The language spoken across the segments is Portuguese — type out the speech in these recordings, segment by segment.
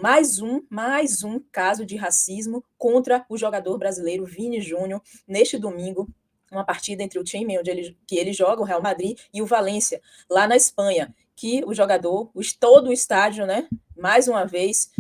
Mais um caso de racismo contra o jogador brasileiro Vini Júnior neste domingo, uma partida entre o time que ele joga, o Real Madrid, e o Valência, lá na Espanha, que o jogador, todo o estádio, né, mais uma vez,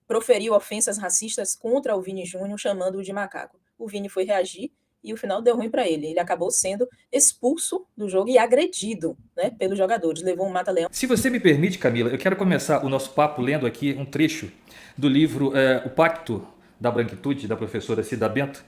proferiu ofensas racistas contra o Vini Júnior, chamando-o de macaco. O Vini foi reagir e o final deu ruim para ele. Ele acabou sendo expulso do jogo e agredido, né, pelos jogadores. Levou um mata-leão. Se você me permite, Camila, eu quero começar o nosso papo lendo aqui um trecho do livro O Pacto da Branquitude, da professora Cida Bento,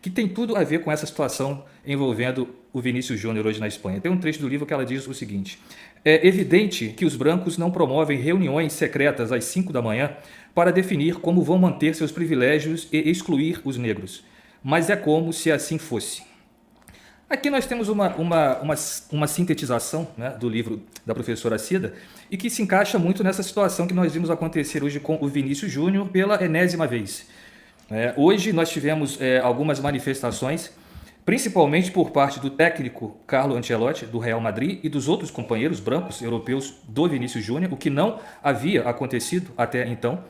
que tem tudo a ver com essa situação envolvendo o Vinícius Júnior hoje na Espanha. Tem um trecho do livro que ela diz o seguinte: é evidente que os brancos não promovem reuniões secretas às 5 da manhã para definir como vão manter seus privilégios e excluir os negros, mas é como se assim fosse. Aqui nós temos uma sintetização, né, do livro da professora Cida, e que se encaixa muito nessa situação que nós vimos acontecer hoje com o Vinícius Júnior pela enésima vez. Hoje nós tivemos algumas manifestações, principalmente por parte do técnico Carlo Ancelotti, do Real Madrid, e dos outros companheiros brancos europeus do Vinícius Júnior, o que não havia acontecido até então.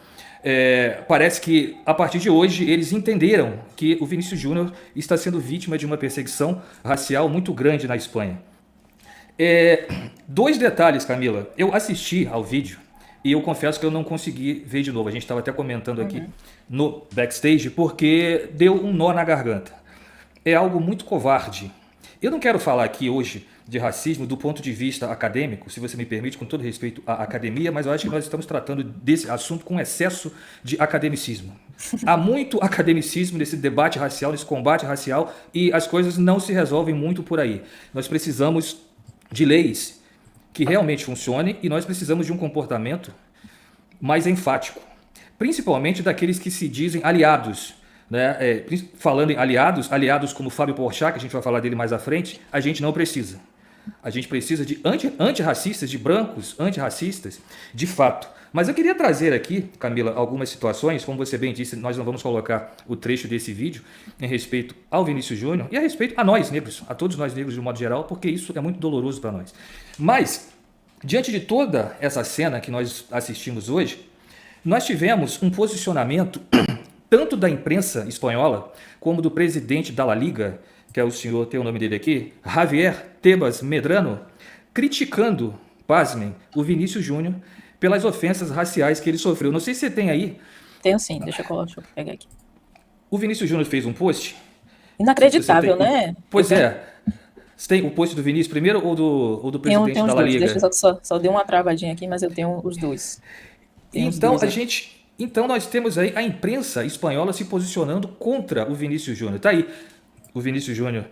Parece que a partir de hoje eles entenderam que o Vinícius Júnior está sendo vítima de uma perseguição racial muito grande na Espanha. Dois detalhes, Camila. Eu assisti ao vídeo e eu confesso que eu não consegui ver de novo. A gente estava até comentando aqui no backstage porque deu um nó na garganta. É algo muito covarde. Eu não quero falar aqui hoje de racismo do ponto de vista acadêmico, se você me permite, com todo respeito à academia, mas eu acho que nós estamos tratando desse assunto com excesso de academicismo. Há muito academicismo nesse debate racial, nesse combate racial, e as coisas não se resolvem muito por aí. Nós precisamos de leis que realmente funcionem e nós precisamos de um comportamento mais enfático, principalmente daqueles que se dizem aliados. Falando em aliados como Fábio Porchat, que a gente vai falar dele mais à frente, a gente não precisa. A gente precisa de antirracistas, de brancos antirracistas, de fato. Mas eu queria trazer aqui, Camila, algumas situações, como você bem disse, nós não vamos colocar o trecho desse vídeo em respeito ao Vinícius Júnior e a respeito a nós negros, a todos nós negros de um modo geral, porque isso é muito doloroso para nós. Mas, diante de toda essa cena que nós assistimos hoje, nós tivemos um posicionamento tanto da imprensa espanhola como do presidente da La Liga, que é o senhor, tem o nome dele aqui, Javier Tebas Medrano, criticando, pasmem, o Vinícius Júnior pelas ofensas raciais que ele sofreu. Não sei se você tem aí. Tenho sim, deixa eu pegar aqui. O Vinícius Júnior fez um post. Inacreditável, né? Pois é. Você tem o post do Vinícius primeiro ou do presidente da La Liga? Deixa eu só dei uma travadinha aqui, mas eu tenho os dois. Então nós temos aí a imprensa espanhola se posicionando contra o Vinícius Júnior. Tá aí. O Vinícius Júnior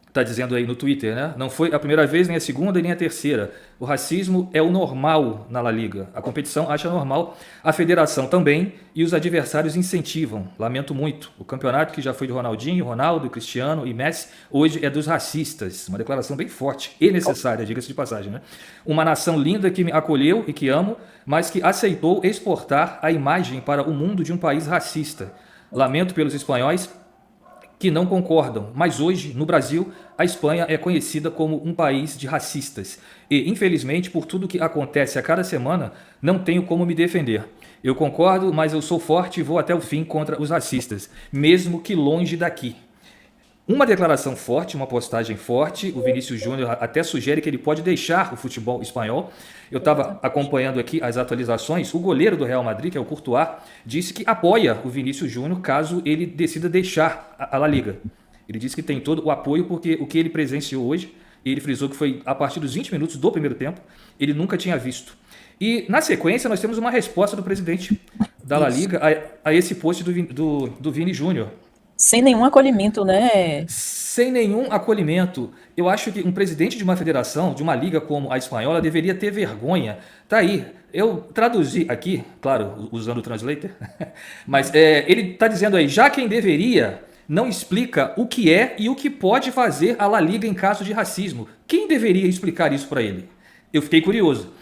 está dizendo aí no Twitter, né? Não foi a primeira vez, nem a segunda, nem a terceira. O racismo é o normal na La Liga. A competição acha normal, a federação também e os adversários incentivam. Lamento muito. O campeonato que já foi de Ronaldinho, Ronaldo, Cristiano e Messi, hoje é dos racistas. Uma declaração bem forte e necessária, diga-se de passagem, né? Uma nação linda que me acolheu e que amo, mas que aceitou exportar a imagem para o mundo de um país racista. Lamento pelos espanhóis que não concordam, mas hoje, no Brasil, a Espanha é conhecida como um país de racistas. E, infelizmente, por tudo que acontece a cada semana, não tenho como me defender. Eu concordo, mas eu sou forte e vou até o fim contra os racistas, mesmo que longe daqui. Uma declaração forte, uma postagem forte. O Vinícius Júnior até sugere que ele pode deixar o futebol espanhol. Eu estava acompanhando aqui as atualizações. O goleiro do Real Madrid, que é o Courtois, disse que apoia o Vinícius Júnior caso ele decida deixar a La Liga. Ele disse que tem todo o apoio porque o que ele presenciou hoje, ele frisou que foi a partir dos 20 minutos do primeiro tempo, ele nunca tinha visto. E na sequência nós temos uma resposta do presidente da La Liga a esse post do Vini Júnior. Sem nenhum acolhimento, né? Sem nenhum acolhimento. Eu acho que um presidente de uma federação, de uma liga como a espanhola, deveria ter vergonha. Tá aí. Eu traduzi aqui, claro, usando o translator, mas ele está dizendo aí, já quem deveria não explica o que é e o que pode fazer a La Liga em caso de racismo. Quem deveria explicar isso para ele? Eu fiquei curioso.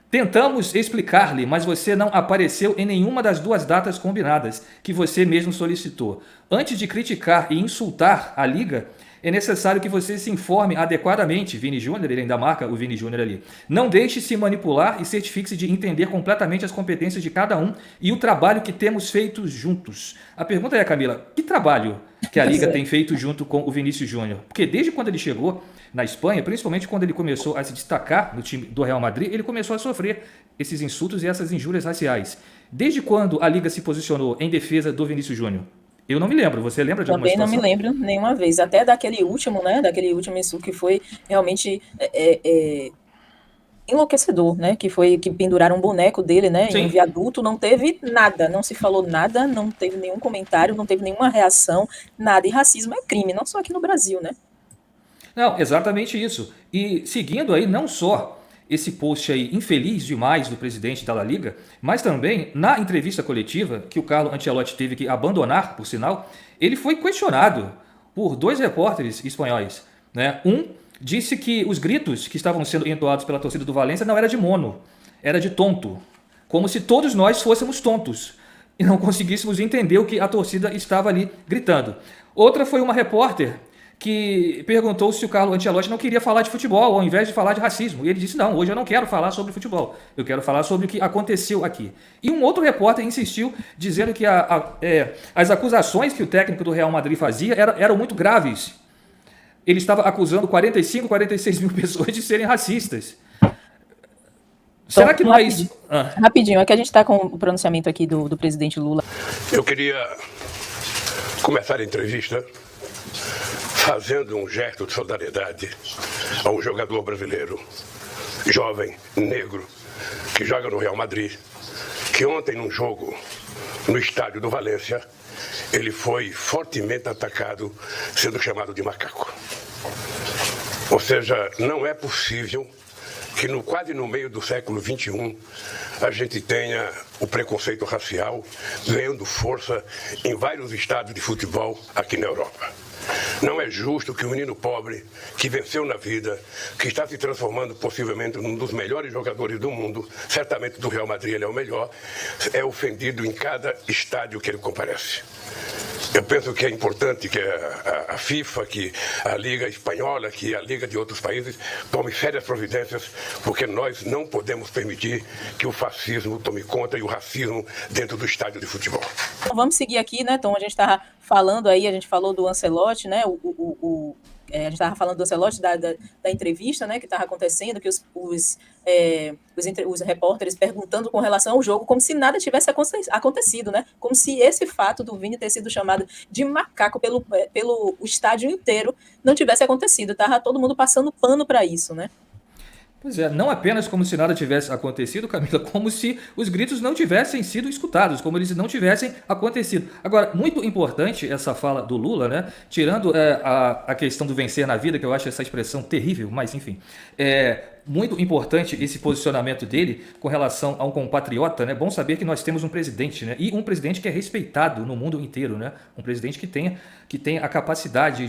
Tentamos explicar-lhe, mas você não apareceu em nenhuma das 2 datas combinadas que você mesmo solicitou. Antes de criticar e insultar a Liga, é necessário que você se informe adequadamente, Vini Júnior, ele ainda marca o Vini Júnior ali. Não deixe se manipular e certifique-se de entender completamente as competências de cada um e o trabalho que temos feito juntos. A pergunta é, Camila, que trabalho que a Liga tem feito junto com o Vinícius Júnior? Porque desde quando ele chegou na Espanha, principalmente quando ele começou a se destacar no time do Real Madrid, ele começou a sofrer esses insultos e essas injúrias raciais. Desde quando a Liga se posicionou em defesa do Vinícius Júnior? Eu não me lembro. Você lembra de alguma situação? Também não me lembro nenhuma vez. Até daquele último, né? Daquele último insulto que foi realmente enlouquecedor, né? Que foi que penduraram um boneco dele, né? Sim. Em um viaduto, não teve nada, não se falou nada, não teve nenhum comentário, não teve nenhuma reação, nada. E racismo é crime, não só aqui no Brasil, né? Não, exatamente isso. E seguindo aí não só esse post aí infeliz demais do presidente da La Liga, mas também na entrevista coletiva que o Carlo Ancelotti teve que abandonar, por sinal, ele foi questionado por 2 repórteres espanhóis, né? Um disse que os gritos que estavam sendo entoados pela torcida do Valência não era de mono, era de tonto, como se todos nós fôssemos tontos e não conseguíssemos entender o que a torcida estava ali gritando. Outra foi uma repórter que perguntou se o Carlo Ancelotti não queria falar de futebol ao invés de falar de racismo. E ele disse, não, hoje eu não quero falar sobre futebol, eu quero falar sobre o que aconteceu aqui. E um outro repórter insistiu, dizendo que as acusações que o técnico do Real Madrid fazia eram muito graves. Ele estava acusando 45, 46 mil pessoas de serem racistas. Será que nós... Rapidinho, é que a gente está com o pronunciamento aqui do presidente Lula. Eu queria começar a entrevista fazendo um gesto de solidariedade a um jogador brasileiro, jovem, negro, que joga no Real Madrid, que ontem num jogo no estádio do Valência, ele foi fortemente atacado, sendo chamado de macaco. Ou seja, não é possível que quase no meio do século XXI a gente tenha o preconceito racial ganhando força em vários estádios de futebol aqui na Europa. Não é justo que um menino pobre, que venceu na vida, que está se transformando possivelmente num dos melhores jogadores do mundo, certamente do Real Madrid ele é o melhor, é ofendido em cada estádio que ele comparece. Eu penso que é importante que a FIFA, que a Liga Espanhola, que a Liga de outros países tome sérias providências, porque nós não podemos permitir que o fascismo tome conta e o racismo dentro do estádio de futebol. Então, vamos seguir aqui, né, Tom? A gente estava falando aí, a gente falou do Ancelotti, né? A gente estava falando do Ancelotti, da entrevista, né, que estava acontecendo, que os repórteres perguntando com relação ao jogo, como se nada tivesse acontecido, né? Como se esse fato do Vini ter sido chamado de macaco pelo estádio inteiro não tivesse acontecido. Estava todo mundo passando pano para isso, né? Pois é, não apenas como se nada tivesse acontecido, Camila, como se os gritos não tivessem sido escutados, como eles não tivessem acontecido. Agora, muito importante essa fala do Lula, né? Tirando a questão do vencer na vida, que eu acho essa expressão terrível, mas enfim, muito importante esse posicionamento dele com relação a um compatriota, né? Bom saber que nós temos um presidente, né? E um presidente que é respeitado no mundo inteiro, né? Um presidente que tem a capacidade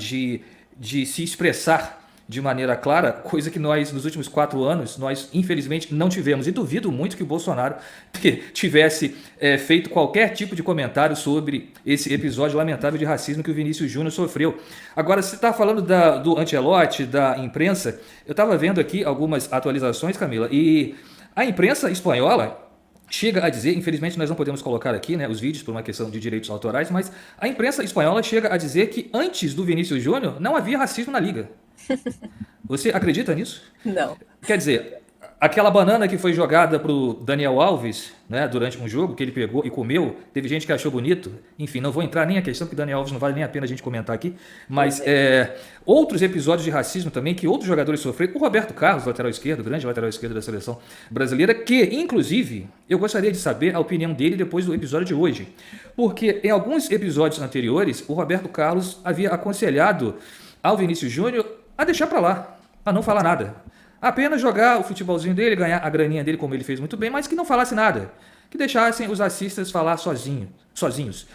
de se expressar de maneira clara, coisa que nós, nos últimos 4 anos, nós infelizmente não tivemos. E duvido muito que o Bolsonaro tivesse feito qualquer tipo de comentário sobre esse episódio lamentável de racismo que o Vinícius Júnior sofreu. Agora, você está falando do Ancelotti, da imprensa, eu estava vendo aqui algumas atualizações, Camila, e a imprensa espanhola chega a dizer, infelizmente nós não podemos colocar aqui, né, os vídeos por uma questão de direitos autorais, mas a imprensa espanhola chega a dizer que antes do Vinícius Júnior não havia racismo na Liga. Você acredita nisso? Não. Quer dizer, aquela banana que foi jogada para o Daniel Alves, né, durante um jogo, que ele pegou e comeu, teve gente que achou bonito. Enfim, não vou entrar nem a questão, porque Daniel Alves não vale nem a pena a gente comentar aqui. Mas outros episódios de racismo também que outros jogadores sofreram. O Roberto Carlos, lateral esquerdo, grande lateral esquerdo da seleção brasileira, que, inclusive, eu gostaria de saber a opinião dele depois do episódio de hoje. Porque em alguns episódios anteriores, o Roberto Carlos havia aconselhado ao Vinícius Júnior a deixar para lá, a não falar nada. Apenas jogar o futebolzinho dele, ganhar a graninha dele, como ele fez muito bem, mas que não falasse nada. Que deixassem os assistas falar sozinhos.